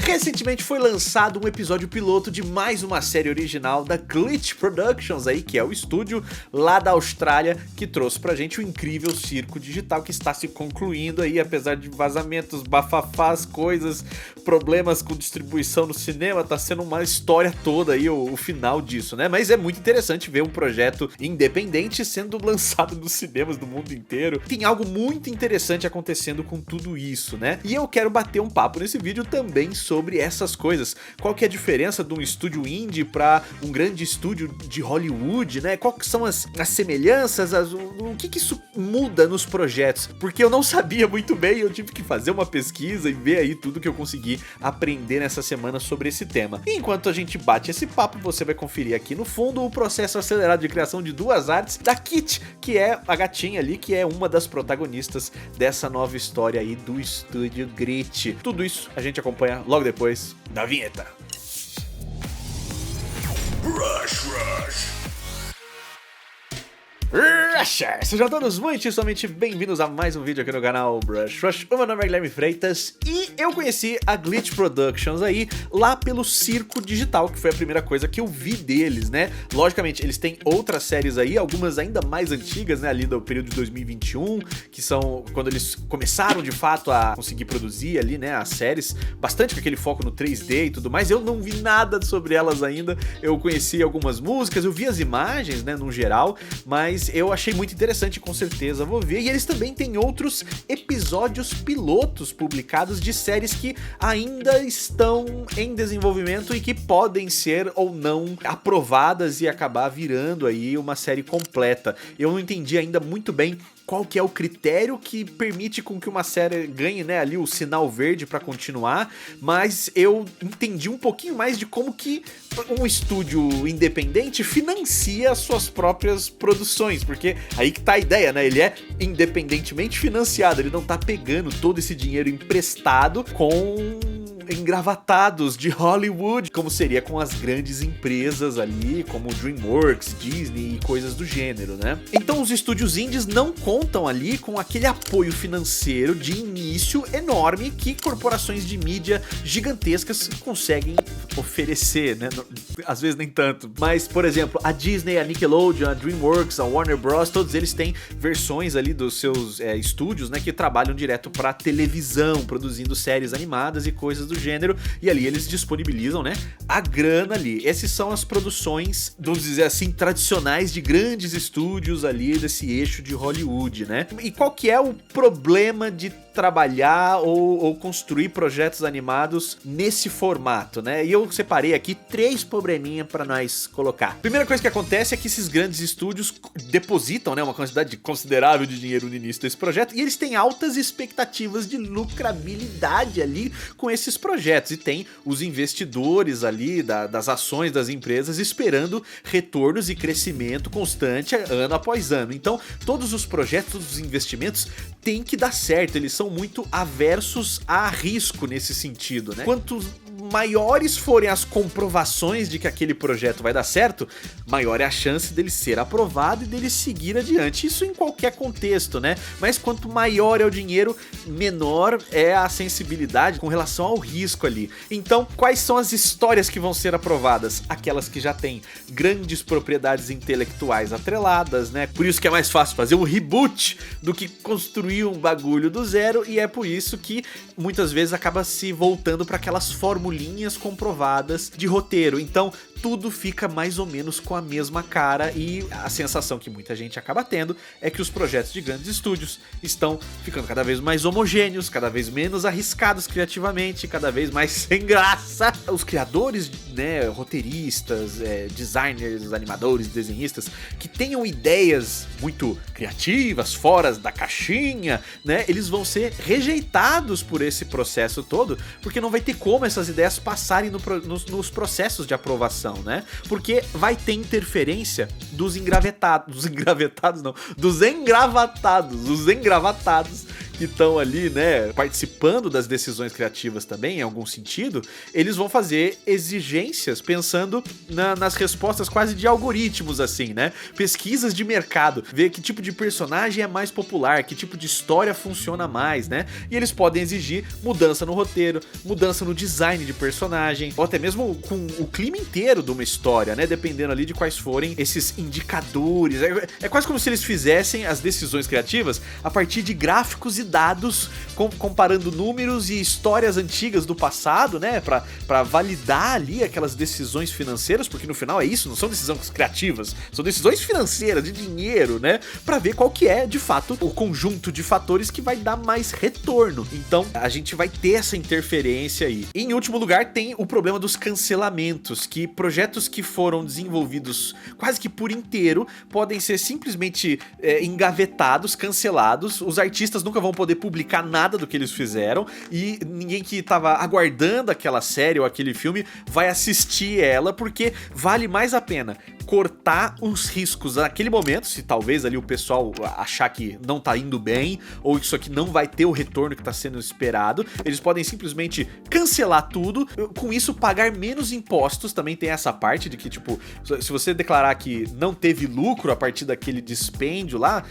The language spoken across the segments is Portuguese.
Recentemente foi lançado um episódio piloto de mais uma série original da Glitch Productions aí, que é o estúdio lá da Austrália que trouxe pra gente o incrível circo digital que está se concluindo aí, apesar de vazamentos, bafafás, coisas, problemas com distribuição no cinema, tá sendo uma história toda aí o final disso, né? Mas é muito interessante ver um projeto independente sendo lançado nos cinemas do mundo inteiro. Tem algo muito interessante acontecendo com tudo isso, né? E eu quero bater um papo nesse vídeo também sobre essas coisas. Qual que é a diferença de um estúdio indie para um grande estúdio de Hollywood, né? Quais são as semelhanças, o que isso muda nos projetos? Porque eu não sabia muito bem, eu tive que fazer uma pesquisa e ver aí tudo que eu consegui aprender nessa semana sobre esse tema. E enquanto a gente bate esse papo, você vai conferir aqui no fundo o processo acelerado de criação de duas artes da Kit, que é a gatinha ali, que é uma das protagonistas dessa nova história aí do estúdio Glitch. Tudo isso a gente acompanha logo depois da vinheta. Rush, rush. Rushers! Sejam todos muitíssimamente bem-vindos a mais um vídeo aqui no canal Brush Rush. O meu nome é Guilherme Freitas e eu conheci a Glitch Productions aí lá pelo Circo Digital, que foi a primeira coisa que eu vi deles, né? Logicamente, eles têm outras séries aí, algumas ainda mais antigas, né? Ali do período de 2021, que são quando eles começaram de fato a conseguir produzir ali, né? As séries, bastante com aquele foco no 3D e tudo mais. Eu não vi nada sobre elas ainda, eu conheci algumas músicas, eu vi as imagens, né? No geral, mas eu achei muito interessante, com certeza vou ver. E eles também têm outros episódios pilotos publicados de séries que ainda estão em desenvolvimento e que podem ser ou não aprovadas e acabar virando aí uma série completa. Eu não entendi ainda muito bem qual que é o critério que permite com que uma série ganhe, né, ali o sinal verde para continuar, mas eu entendi um pouquinho mais de como que um estúdio independente financia as suas próprias produções, porque aí que tá a ideia, né, ele é independentemente financiado, ele não tá pegando todo esse dinheiro emprestado com engravatados de Hollywood, como seria com as grandes empresas ali, como DreamWorks, Disney e coisas do gênero, né? Então os estúdios indies não contam ali com aquele apoio financeiro de início enorme que corporações de mídia gigantescas conseguem oferecer, né? Às vezes nem tanto, mas, por exemplo, a Disney, a Nickelodeon, a DreamWorks, a Warner Bros, todos eles têm versões ali dos seus estúdios, né, que trabalham direto para televisão, produzindo séries animadas e coisas do gênero, e ali eles disponibilizam, né, a grana ali. Essas são as produções, vamos dizer assim, tradicionais de grandes estúdios ali desse eixo de Hollywood, né? E qual que é o problema de trabalhar ou construir projetos animados nesse formato, né? E eu separei aqui 3 probleminhas para nós colocar. Primeira coisa que acontece é que esses grandes estúdios depositam, né, uma quantidade considerável de dinheiro no início desse projeto e eles têm altas expectativas de lucrabilidade ali com esses projetos, e tem os investidores ali das ações das empresas esperando retornos e crescimento constante ano após ano. Então todos os projetos, todos os investimentos têm que dar certo, eles são muito aversos a risco nesse sentido, né? Quanto maiores forem as comprovações de que aquele projeto vai dar certo, maior é a chance dele ser aprovado e dele seguir adiante. Isso em qualquer contexto, né? Mas quanto maior é o dinheiro, menor é a sensibilidade com relação ao risco ali. Então, quais são as histórias que vão ser aprovadas? Aquelas que já têm grandes propriedades intelectuais atreladas, né? Por isso que é mais fácil fazer um reboot do que construir um bagulho do zero, e é por isso que muitas vezes acaba se voltando para aquelas formulinhas comprovadas de roteiro. Então tudo fica mais ou menos com a mesma cara, e a sensação que muita gente acaba tendo é que os projetos de grandes estúdios estão ficando cada vez mais homogêneos, cada vez menos arriscados criativamente, cada vez mais sem graça. Os criadores, né, roteiristas, designers, animadores, desenhistas, que tenham ideias muito criativas, fora da caixinha, né, eles vão ser rejeitados por esse processo todo, porque não vai ter como essas ideias passarem nos processos de aprovação, né? Porque vai ter interferência dos engravatados, os engravatados, que estão ali, né, participando das decisões criativas também, em algum sentido, eles vão fazer exigências pensando nas respostas quase de algoritmos, assim, né? Pesquisas de mercado, ver que tipo de personagem é mais popular, que tipo de história funciona mais, né? E eles podem exigir mudança no roteiro, mudança no design de personagem, ou até mesmo com o clima inteiro de uma história, né? Dependendo ali de quais forem esses indicadores. É quase como se eles fizessem as decisões criativas a partir de gráficos e dados, comparando números e histórias antigas do passado, né? Pra validar ali aquelas decisões financeiras, porque no final é isso, não são decisões criativas, são decisões financeiras, de dinheiro, né? Pra ver qual que é, de fato, o conjunto de fatores que vai dar mais retorno. Então, a gente vai ter essa interferência aí. E, em último lugar, tem o problema dos cancelamentos, que projetos que foram desenvolvidos quase que por inteiro podem ser simplesmente engavetados, cancelados. Os artistas nunca vão poder publicar nada do que eles fizeram e ninguém que tava aguardando aquela série ou aquele filme vai assistir ela, porque vale mais a pena cortar os riscos naquele momento, se talvez ali o pessoal achar que não tá indo bem, ou isso aqui não vai ter o retorno que tá sendo esperado. Eles podem simplesmente cancelar tudo, com isso pagar menos impostos. Também tem essa parte de que, tipo, se você declarar que não teve lucro a partir daquele dispêndio lá,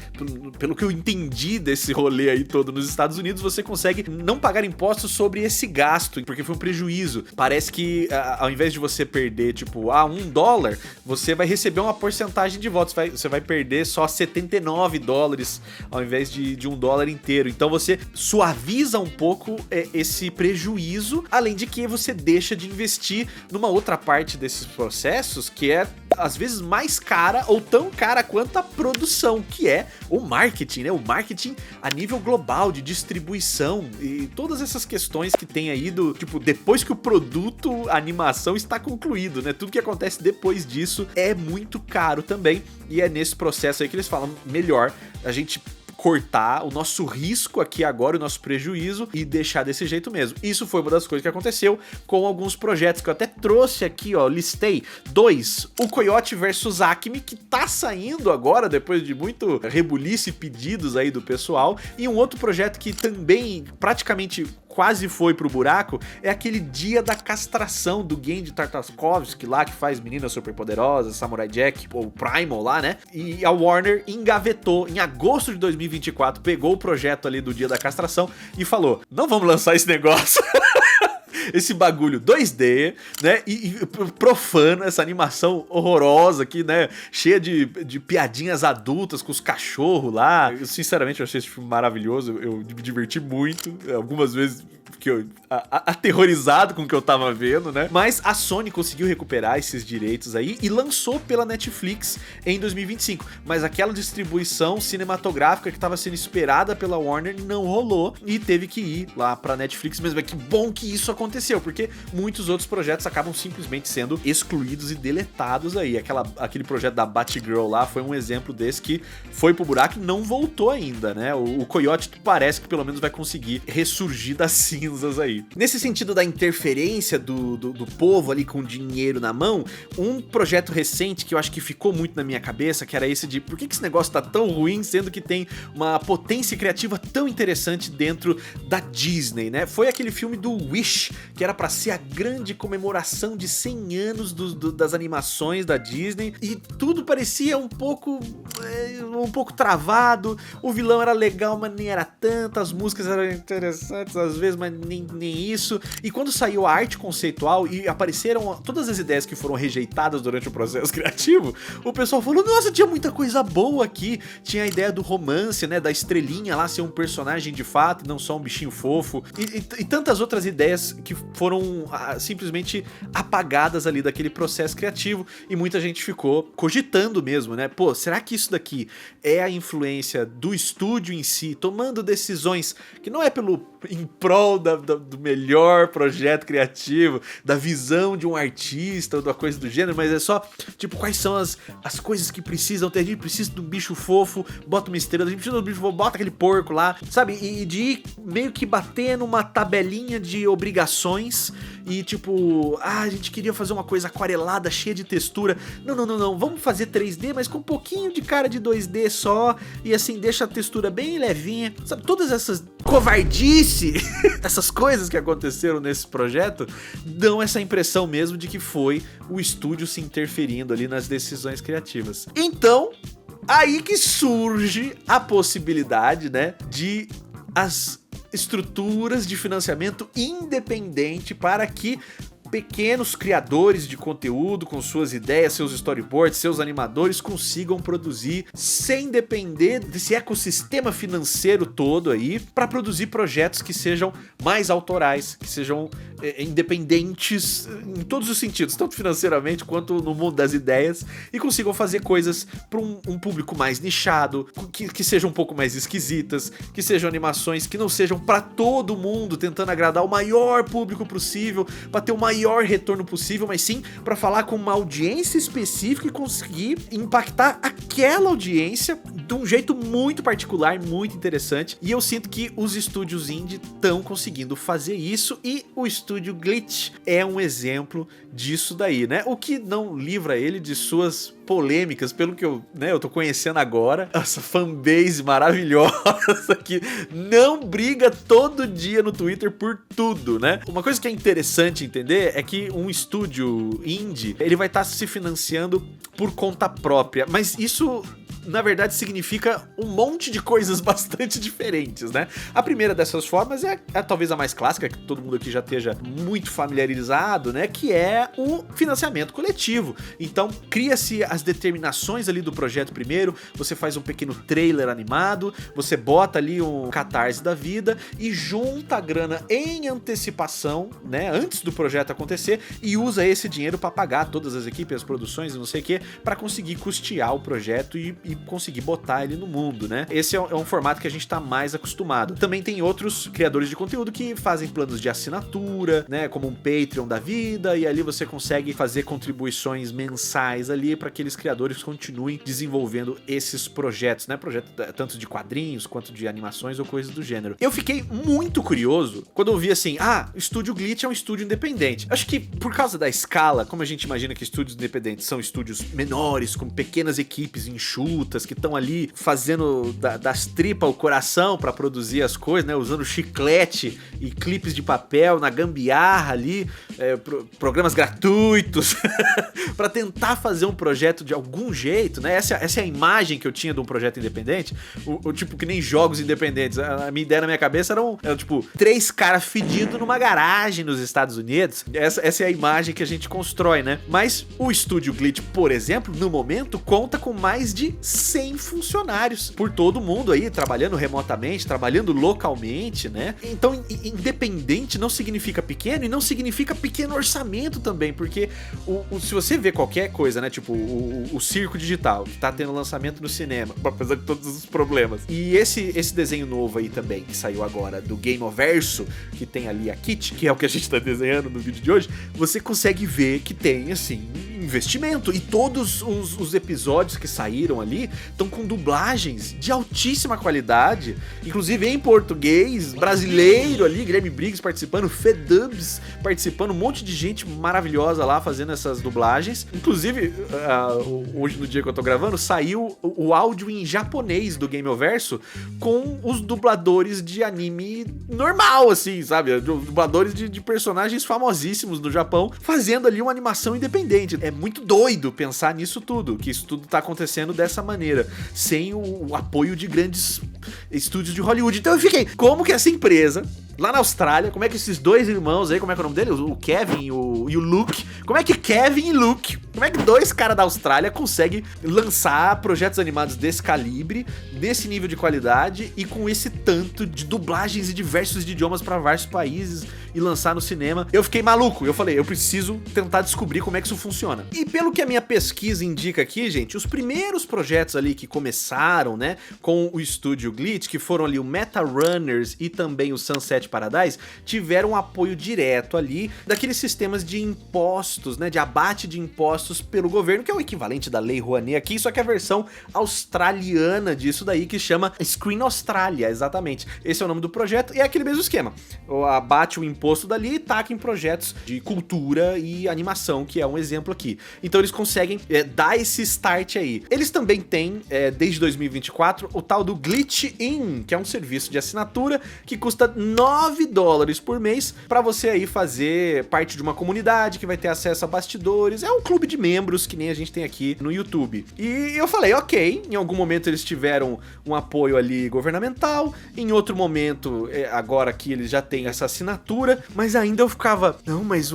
pelo que eu entendi desse rolê aí todo nos Estados Unidos, você consegue não pagar impostos sobre esse gasto, porque foi um prejuízo. Parece que ao invés de você perder, tipo, $1, você vai receber uma porcentagem de votos. Você vai perder só $79 ao invés de $1 inteiro. Então você suaviza um pouco esse prejuízo, além de que você deixa de investir numa outra parte desses processos que é às vezes mais cara ou tão cara quanto a produção, que é o marketing, né? O marketing a nível global, de distribuição e todas essas questões que tem aí do, tipo, depois que o produto, a animação está concluído, né? Tudo que acontece depois disso é muito caro também, e é nesse processo aí que eles falam, melhor a gente cortar o nosso risco aqui agora, o nosso prejuízo, e deixar desse jeito mesmo. Isso foi uma das coisas que aconteceu com alguns projetos que eu até trouxe aqui, ó, listei. 2, o Coyote vs Acme, que tá saindo agora, depois de muito rebuliço e pedidos aí do pessoal, e um outro projeto que também praticamente quase foi pro buraco, é aquele Dia da Castração do Gendy Tartakovsky lá, que faz Meninas Superpoderosas, Samurai Jack, ou Primal lá, né? E a Warner engavetou em agosto de 2024, pegou o projeto ali do Dia da Castração e falou, não vamos lançar esse negócio. Esse bagulho 2D, né, e profano, essa animação horrorosa aqui, né, cheia de piadinhas adultas com os cachorros lá. Eu, sinceramente, eu achei esse filme maravilhoso, eu me diverti muito, algumas vezes fiquei aterrorizado com o que eu tava vendo, né, mas a Sony conseguiu recuperar esses direitos aí e lançou pela Netflix em 2025, mas aquela distribuição cinematográfica que tava sendo esperada pela Warner não rolou e teve que ir lá pra Netflix mesmo. É que bom que isso aconteceu, porque muitos outros projetos acabam simplesmente sendo excluídos e deletados aí. Aquele projeto da Batgirl lá foi um exemplo desse que foi pro buraco e não voltou ainda, né? O Coyote parece que pelo menos vai conseguir ressurgir das cinzas aí. Nesse sentido da interferência do povo ali com dinheiro na mão, um projeto recente que eu acho que ficou muito na minha cabeça, que era esse de por que esse negócio tá tão ruim, sendo que tem uma potência criativa tão interessante dentro da Disney, né? Foi aquele filme do Wish, que era pra ser a grande comemoração de 100 anos das animações da Disney, e tudo parecia um pouco travado, o vilão era legal, mas nem era tanto, as músicas eram interessantes às vezes, mas nem isso, e quando saiu a arte conceitual e apareceram todas as ideias que foram rejeitadas durante o processo criativo, o pessoal falou, nossa, tinha muita coisa boa aqui, tinha a ideia do romance, né, da estrelinha lá ser um personagem de fato, não só um bichinho fofo, e tantas outras ideias que foram simplesmente apagadas ali daquele processo criativo, e muita gente ficou cogitando mesmo, né, pô, será que isso daqui é a influência do estúdio em si, tomando decisões que não é em prol do melhor projeto criativo, da visão de um artista ou da coisa do gênero, mas é só, tipo, quais são as coisas que precisam ter, a gente precisa de um bicho fofo, bota uma estrela, a gente precisa de um bicho fofo, bota aquele porco lá, sabe, e de ir meio que bater numa tabelinha de obrigações animações e tipo, a gente queria fazer uma coisa aquarelada, cheia de textura. Não, vamos fazer 3D, mas com um pouquinho de cara de 2D só, e assim, deixa a textura bem levinha. Sabe, todas essas covardice, essas coisas que aconteceram nesse projeto, dão essa impressão mesmo de que foi o estúdio se interferindo ali nas decisões criativas. Então, aí que surge a possibilidade, né, de as estruturas de financiamento independente para que pequenos criadores de conteúdo com suas ideias, seus storyboards, seus animadores consigam produzir sem depender desse ecossistema financeiro todo aí, para produzir projetos que sejam mais autorais, que sejam independentes em todos os sentidos, tanto financeiramente quanto no mundo das ideias, e consigam fazer coisas para um público mais nichado, que sejam um pouco mais esquisitas, que sejam animações que não sejam para todo mundo, tentando agradar o maior público possível, para ter o maior retorno possível, mas sim para falar com uma audiência específica e conseguir impactar aquela audiência de um jeito muito particular, muito interessante. E eu sinto que os estúdios indie estão conseguindo fazer isso, e o estúdio Glitch é um exemplo disso daí, né? O que não livra ele de suas polêmicas, pelo que eu tô conhecendo agora, essa fanbase maravilhosa que não briga todo dia no Twitter por tudo, né? Uma coisa que é interessante entender é que um estúdio indie, ele vai estar se financiando por conta própria, mas isso na verdade significa um monte de coisas bastante diferentes, né? A primeira dessas formas é talvez a mais clássica, que todo mundo aqui já esteja muito familiarizado, né? Que é o financiamento coletivo. Então cria-se as determinações ali do projeto primeiro, você faz um pequeno trailer animado, você bota ali um catarse da vida e junta a grana em antecipação, né? Antes do projeto acontecer, e usa esse dinheiro para pagar todas as equipes, as produções e não sei o que, para conseguir custear o projeto e conseguir botar ele no mundo, né? Esse é um formato que a gente tá mais acostumado. Também tem outros criadores de conteúdo que fazem planos de assinatura, né? Como um Patreon da vida, e ali você consegue fazer contribuições mensais ali para que aqueles criadores continuem desenvolvendo esses projetos, né? Projetos tanto de quadrinhos quanto de animações ou coisas do gênero. Eu fiquei muito curioso quando eu vi assim, o Estúdio Glitch é um estúdio independente. Acho que por causa da escala, como a gente imagina que estúdios independentes são estúdios menores, com pequenas equipes enxutas, que estão ali fazendo das tripas o coração para produzir as coisas, né? Usando chiclete e clipes de papel na gambiarra ali, programas gratuitos para tentar fazer um projeto de algum jeito, né? Essa é a imagem que eu tinha de um projeto independente, o tipo que nem jogos independentes. A minha ideia na minha cabeça era tipo 3 caras fedidos numa garagem nos Estados Unidos. Essa é a imagem que a gente constrói, né? Mas o Estúdio Glitch, por exemplo, no momento conta com mais de 100 funcionários por todo mundo aí, trabalhando remotamente, trabalhando localmente, né? Então, independente não significa pequeno e não significa pequeno orçamento também, porque se você vê qualquer coisa, né? Tipo, o Circo Digital, que tá tendo lançamento no cinema, apesar de todos os problemas. E esse desenho novo aí também, que saiu agora, do Gameoverso, que tem ali a Kit, que é o que a gente tá desenhando no vídeo de hoje, você consegue ver que tem, assim, investimento. E todos os episódios que saíram ali estão com dublagens de altíssima qualidade, inclusive em português, brasileiro ali, Guilherme Briggs participando, Fedubs participando, um monte de gente maravilhosa lá fazendo essas dublagens. Inclusive, hoje no dia que eu tô gravando, saiu o áudio em japonês do Gameoverso com os dubladores de anime normal, assim, sabe? Dubladores de personagens famosíssimos do Japão, fazendo ali uma animação independente. É muito doido pensar nisso tudo, que isso tudo tá acontecendo dessa maneira, sem o apoio de grandes estúdios de Hollywood. Então eu fiquei, como que essa empresa, lá na Austrália, como é que esses dois irmãos aí, como é que é o nome dele? O Kevin e o Luke, como é que Kevin e Luke, como é que dois caras da Austrália conseguem lançar projetos animados desse calibre, nesse nível de qualidade e com esse tanto de dublagens e diversos idiomas para vários países e lançar no cinema? Eu fiquei maluco, eu falei, eu preciso tentar descobrir como é que isso funciona. E pelo que a minha pesquisa indica aqui, gente, os primeiros projetos ali que começaram, né, com o estúdio Glitch, que foram ali o Meta Runners e também o Sunset Paradise, tiveram um apoio direto ali daqueles sistemas de impostos, né, de abate de impostos pelo governo, que é o equivalente da Lei Rouanet aqui, só que a versão australiana disso daí, que chama Screen Australia, exatamente. Esse é o nome do projeto e é aquele mesmo esquema. Abate o imposto dali e taca em projetos de cultura e animação, que é um exemplo aqui. Então eles conseguem dar esse start aí. Eles também têm, desde 2024, o tal do Glitch In, que é um serviço de assinatura que custa $9 por mês para você aí fazer parte de uma comunidade que vai ter acesso a bastidores. É um clube de membros que nem a gente tem aqui no YouTube. E eu falei, ok, em algum momento eles tiveram um apoio ali governamental, em outro momento, agora que eles já têm essa assinatura, mas ainda eu ficava, não, mas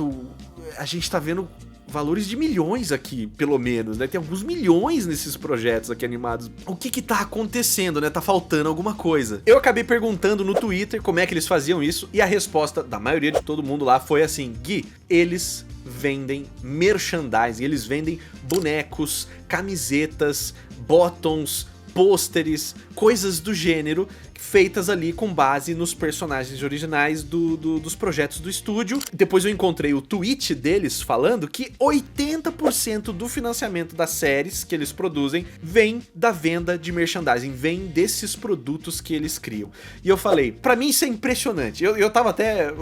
a gente tá vendo valores de milhões aqui, pelo menos, né? Tem alguns milhões nesses projetos aqui animados. O que tá acontecendo, né? Tá faltando alguma coisa. Eu acabei perguntando no Twitter como é que eles faziam isso e a resposta da maioria de todo mundo lá foi assim, Gui, eles vendem merchandising, eles vendem bonecos, camisetas, bottoms, pôsteres, coisas do gênero, feitas ali com base nos personagens originais dos projetos do estúdio. Depois eu encontrei o tweet deles falando que 80% do financiamento das séries que eles produzem vem da venda de merchandising, vem desses produtos que eles criam. E eu falei, pra mim isso é impressionante. Eu tava até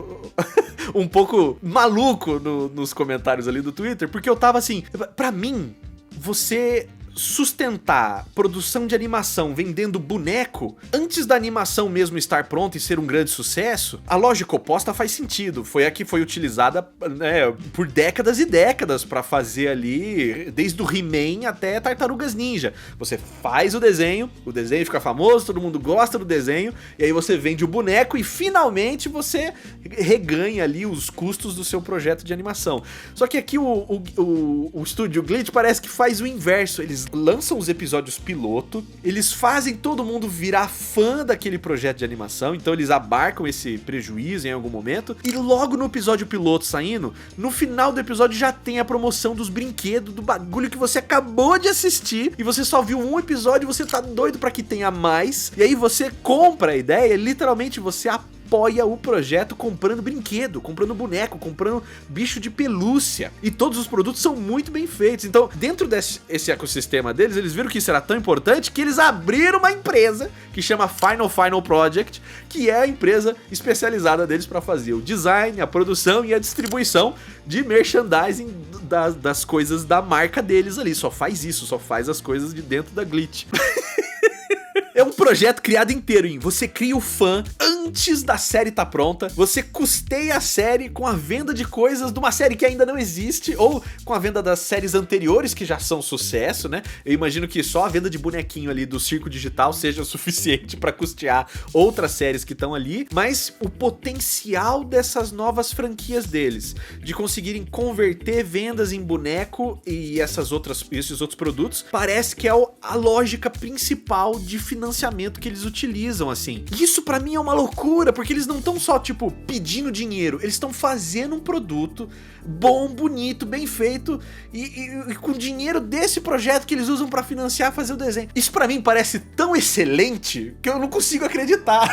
um pouco maluco nos comentários ali do Twitter, porque eu tava assim, pra mim, você sustentar produção de animação vendendo boneco antes da animação mesmo estar pronta e ser um grande sucesso, a lógica oposta faz sentido. Foi a que foi utilizada, né, por décadas e décadas para fazer ali, desde o He-Man até Tartarugas Ninja. Você faz o desenho fica famoso, todo mundo gosta do desenho, e aí você vende o boneco e finalmente você reganha ali os custos do seu projeto de animação. Só que aqui o estúdio Glitch parece que faz o inverso. Eles lançam os episódios piloto, eles fazem todo mundo virar fã daquele projeto de animação, então eles abarcam esse prejuízo em algum momento, e logo no episódio piloto saindo, no final do episódio já tem a promoção dos brinquedos, do bagulho que você acabou de assistir, e você só viu um episódio, você tá doido pra que tenha mais, e aí você compra a ideia, literalmente você apoia o projeto comprando brinquedo, comprando boneco, comprando bicho de pelúcia. E todos os produtos são muito bem feitos. Então, dentro desse ecossistema deles, eles viram que isso era tão importante que eles abriram uma empresa que chama Final Project, que é a empresa especializada deles para fazer o design, a produção e a distribuição de merchandising das coisas da marca deles ali. Só faz isso, só faz as coisas de dentro da Glitch. É um projeto criado inteiro em você cria o fã antes da série tá pronta, você custeia a série com a venda de coisas de uma série que ainda não existe, ou com a venda das séries anteriores que já são sucesso, né? Eu imagino que só a venda de bonequinho ali do Circo Digital seja suficiente pra custear outras séries que estão ali, mas o potencial dessas novas franquias deles, de conseguirem converter vendas em boneco e esses outros produtos, parece que é a lógica principal de financiamento que eles utilizam, assim. Isso pra mim é uma loucura, porque eles não estão só, tipo, pedindo dinheiro, eles estão fazendo um produto bom, bonito, bem feito e com dinheiro desse projeto que eles usam pra financiar, fazer o desenho. Isso pra mim parece tão excelente que eu não consigo acreditar.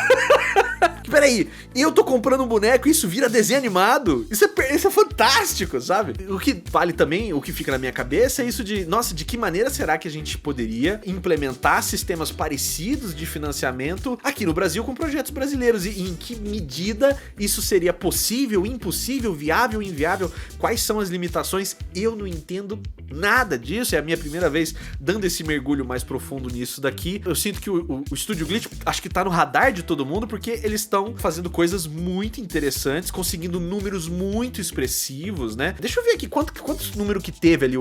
Peraí, eu tô comprando um boneco e isso vira desenho animado? Isso é fantástico, sabe? O que vale também, o que fica na minha cabeça é isso de, nossa, de que maneira será que a gente poderia implementar sistemas parecidos de financiamento aqui no Brasil com projetos brasileiros? E em que medida isso seria possível, impossível, viável, inviável? Quais são as limitações? Eu não entendo nada disso, é a minha primeira vez dando esse mergulho mais profundo nisso daqui. Eu sinto que o Estúdio Glitch, acho que tá no radar de todo mundo, porque eles estão fazendo coisas muito interessantes, conseguindo números muito expressivos, né? Deixa eu ver aqui quantos número que teve ali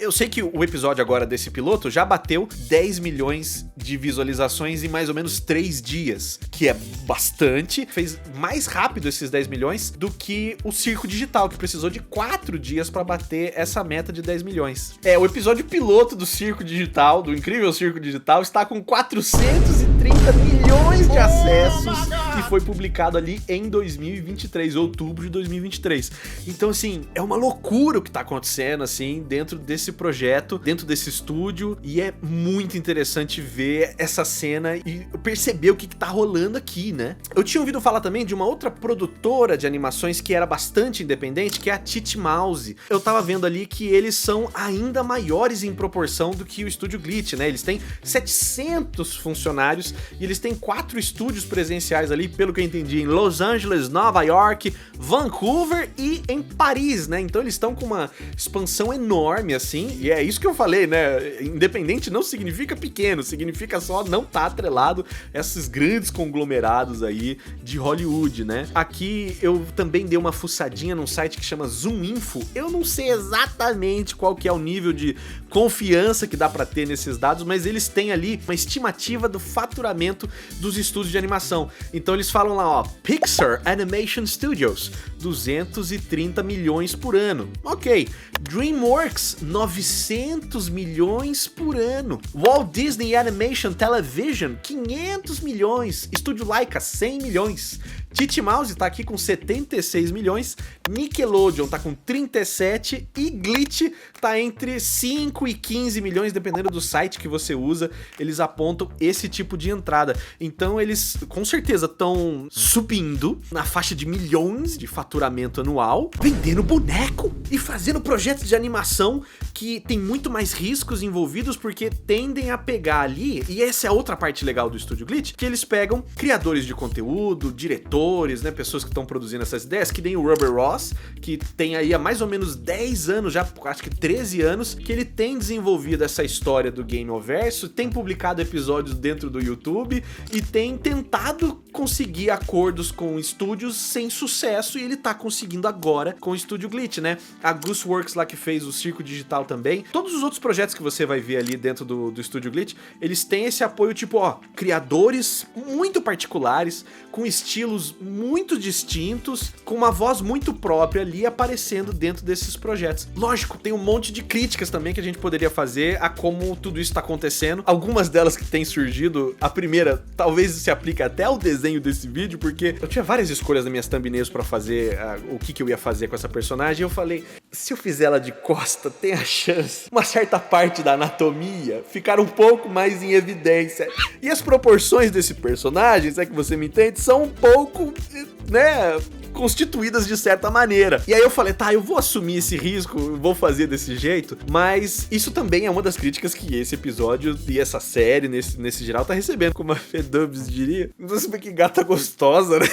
eu sei que o episódio agora desse piloto já bateu 10 milhões de visualizações em mais ou menos 3 dias, que é bastante, fez mais rápido esses 10 milhões do que o Circo Digital, que precisou de 4 dias pra bater essa meta de 10 milhões. O episódio piloto do Circo Digital, do incrível Circo Digital, está com 430 milhões de acessos e foi publicado ali em 2023, outubro de 2023. Então, assim, é uma loucura o que tá acontecendo, assim, dentro desse projeto, dentro desse estúdio, e é muito interessante ver essa cena e perceber o que tá rolando aqui, né? Eu tinha ouvido falar também de uma outra produtora de animações que era bastante independente, que é a Titmouse. Eu tava vendo ali que eles são ainda maiores em proporção do que o Estúdio Glitch, né? Eles têm 700 funcionários e eles têm 4 estúdios presenciais ali, pelo que eu entendi, em Los Angeles, Nova York, Vancouver e em Paris, né? Então eles estão com uma expansão enorme, assim, e é isso que eu falei, né? Independente não significa pequeno, significa só não tá atrelado a esses grandes conglomerados aí de Hollywood, né? Aqui eu também dei uma fuçadinha num site que chama Zoom Info. Eu não sei exatamente qual que é o nível de confiança que dá pra ter nesses dados, mas eles têm ali uma estimativa do faturamento dos estúdios de animação. Então eles falam lá, ó, Pixar Animation Studios, 230 milhões por ano. Ok. DreamWorks, 900 milhões por ano. Walt Disney Animation Television, 500 milhões. Estúdio Laika, 100 milhões. Titmouse tá aqui com 76 milhões, Nickelodeon tá com 37 e Glitch tá entre 5 e 15 milhões, dependendo do site que você usa, eles apontam esse tipo de entrada. Então eles com certeza estão subindo na faixa de milhões de faturamento anual, vendendo boneco e fazendo projetos de animação que tem muito mais riscos envolvidos, porque tendem a pegar ali, e essa é a outra parte legal do Estúdio Glitch, que eles pegam criadores de conteúdo, diretores, né, pessoas que estão produzindo essas ideias, que nem o Rubber Ross, que tem aí há mais ou menos 10 anos, já acho que 13 anos, que ele tem desenvolvido essa história do Gameoverso, tem publicado episódios dentro do YouTube e tem tentado conseguir acordos com estúdios sem sucesso, e ele tá conseguindo agora com o Estúdio Glitch, né? A Gooseworks lá que fez o Circo Digital também. Todos os outros projetos que você vai ver ali dentro do Estúdio Glitch, eles têm esse apoio tipo, ó, criadores muito particulares, com estilos muito distintos, com uma voz muito própria ali aparecendo dentro desses projetos. Lógico, tem um monte de críticas também que a gente poderia fazer a como tudo isso tá acontecendo. Algumas delas que têm surgido, a primeira talvez se aplique até ao desenho desse vídeo, porque eu tinha várias escolhas nas minhas thumbnails pra fazer o que eu ia fazer com essa personagem, e eu falei, se eu fizer ela de costa, tem a chance uma certa parte da anatomia ficar um pouco mais em evidência. E as proporções desse personagem, se é que você me entende, são um pouco, né, constituídas de certa maneira. E aí eu falei, tá, eu vou assumir esse risco, eu vou fazer desse jeito, mas isso também é uma das críticas que esse episódio e essa série, nesse geral, tá recebendo, como a Fedubs diria. Não sei que gata gostosa, né?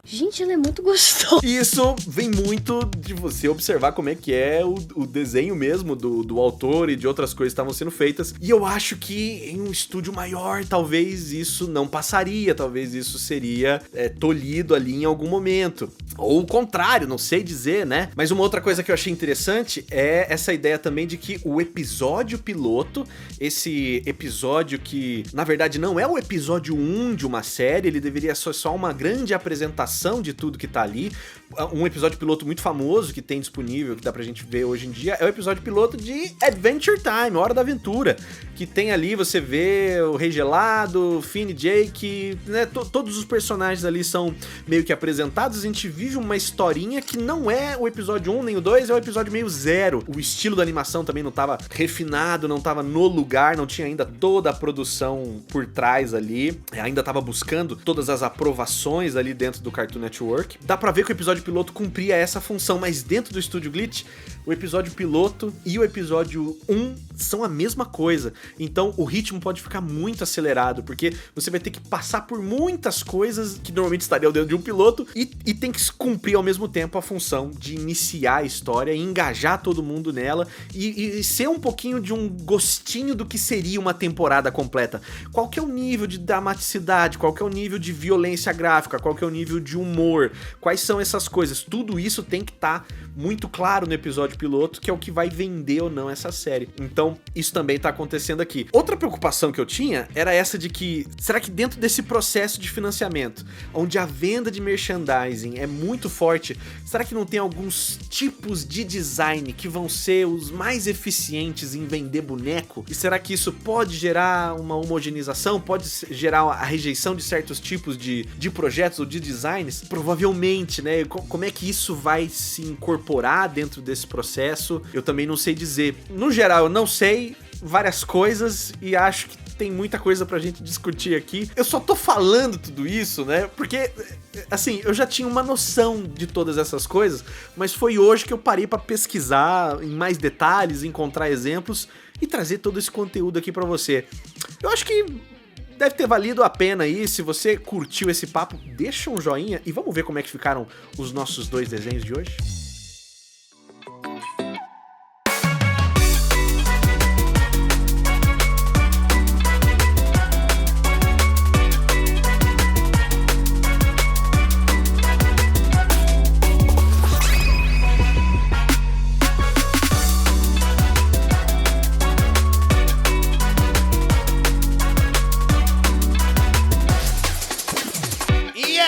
Gente, ela é muito gostosa. Isso vem muito de você observar como é que é o desenho mesmo do autor e de outras coisas que estavam sendo feitas. E eu acho que em um estúdio maior, talvez isso não passaria, talvez isso seria tolhido ali em algum momento. Ou o contrário, não sei dizer, né? Mas uma outra coisa que eu achei interessante é essa ideia também de que o episódio piloto, esse episódio que, na verdade, não é o episódio 1 de uma série, ele deveria ser só uma grande apresentação de tudo que tá ali. Um episódio piloto muito famoso que tem disponível, que dá pra gente ver hoje em dia, é o episódio piloto de Adventure Time, Hora da Aventura, que tem ali, você vê o Rei Gelado, Finn e Jake, né? Todos os personagens ali são meio que apresentados. A gente vive uma historinha que não é o episódio 1 nem o 2, é o episódio meio 0. O estilo da animação também não tava refinado, não tava no lugar, não tinha ainda toda a produção por trás ali, ainda tava buscando todas as aprovações ali dentro do Cartoon Network. Dá pra ver que o episódio piloto cumpria essa função, mas dentro do Estúdio Glitch, o episódio piloto e o episódio 1 são a mesma coisa. Então o ritmo pode ficar muito acelerado, porque você vai ter que passar por muitas coisas que normalmente estariam dentro de um piloto e tem que cumprir ao mesmo tempo a função de iniciar a história, engajar todo mundo nela e ser um pouquinho de um gostinho do que seria uma temporada completa. Qual que é o nível de dramaticidade, qual que é o nível de violência gráfica, qual que é o nível de humor, quais são essas coisas. Tudo isso tem que estar muito claro no episódio piloto, que é o que vai vender ou não essa série. Então, isso também tá acontecendo aqui. Outra preocupação que eu tinha era essa de que, será que dentro desse processo de financiamento, onde a venda de merchandising merchandising é muito forte, será que não tem alguns tipos de design que vão ser os mais eficientes em vender boneco? E será que isso pode gerar uma homogeneização? Pode gerar a rejeição de certos tipos de projetos ou de designs? Provavelmente, né? Como é que isso vai se incorporar dentro desse processo? Eu também não sei dizer. No geral, eu não sei várias coisas e acho que tem muita coisa pra gente discutir aqui. Eu só tô falando tudo isso, né? Porque, assim, eu já tinha uma noção de todas essas coisas, mas foi hoje que eu parei pra pesquisar em mais detalhes, encontrar exemplos e trazer todo esse conteúdo aqui pra você. Eu acho que deve ter valido a pena aí. Se você curtiu esse papo, deixa um joinha e vamos ver como é que ficaram os nossos 2 desenhos de hoje.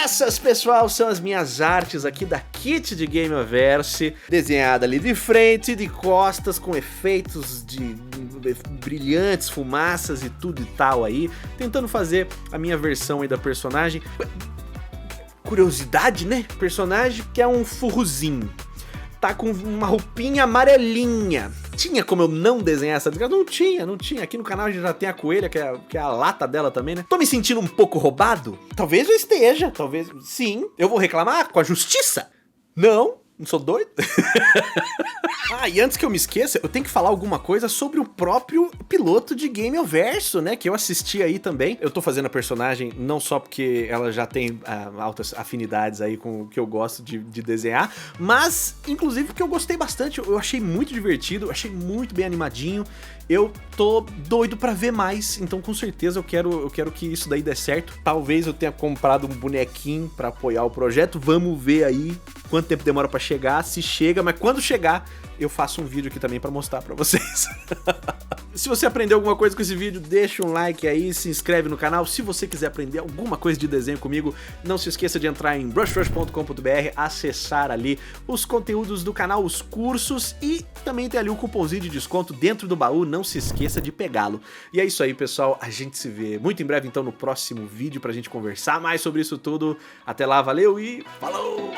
Essas, pessoal, são as minhas artes aqui da Kit de Gamerverse, desenhada ali de frente, de costas, com efeitos de brilhantes, fumaças e tudo e tal aí, tentando fazer a minha versão aí da personagem. Curiosidade, né? Personagem que é um furruzinho. Tá com uma roupinha amarelinha. Tinha como eu não desenhar essa desgraça? Não tinha. Aqui no canal a gente já tem a coelha, que é a lata dela também, né? Tô me sentindo um pouco roubado? Talvez eu esteja, talvez... Sim. Eu vou reclamar com a justiça? Não sou doido? E antes que eu me esqueça, eu tenho que falar alguma coisa sobre o próprio piloto de Gamerverse, né? Que eu assisti aí também. Eu tô fazendo a personagem não só porque ela já tem altas afinidades aí com o que eu gosto de desenhar, mas inclusive porque eu gostei bastante, eu achei muito divertido, eu achei muito bem animadinho. Eu tô doido pra ver mais, então com certeza eu quero que isso daí dê certo. Talvez eu tenha comprado um bonequinho pra apoiar o projeto, vamos ver aí quanto tempo demora pra chegar, se chega, mas quando chegar eu faço um vídeo aqui também pra mostrar pra vocês. Se você aprendeu alguma coisa com esse vídeo, deixa um like aí, se inscreve no canal. Se você quiser aprender alguma coisa de desenho comigo, não se esqueça de entrar em brushrush.com.br, acessar ali os conteúdos do canal, os cursos, e também tem ali o cupomzinho de desconto dentro do baú, não se esqueça de pegá-lo. E é isso aí, pessoal, a gente se vê muito em breve então no próximo vídeo pra gente conversar mais sobre isso tudo. Até lá, valeu e falou!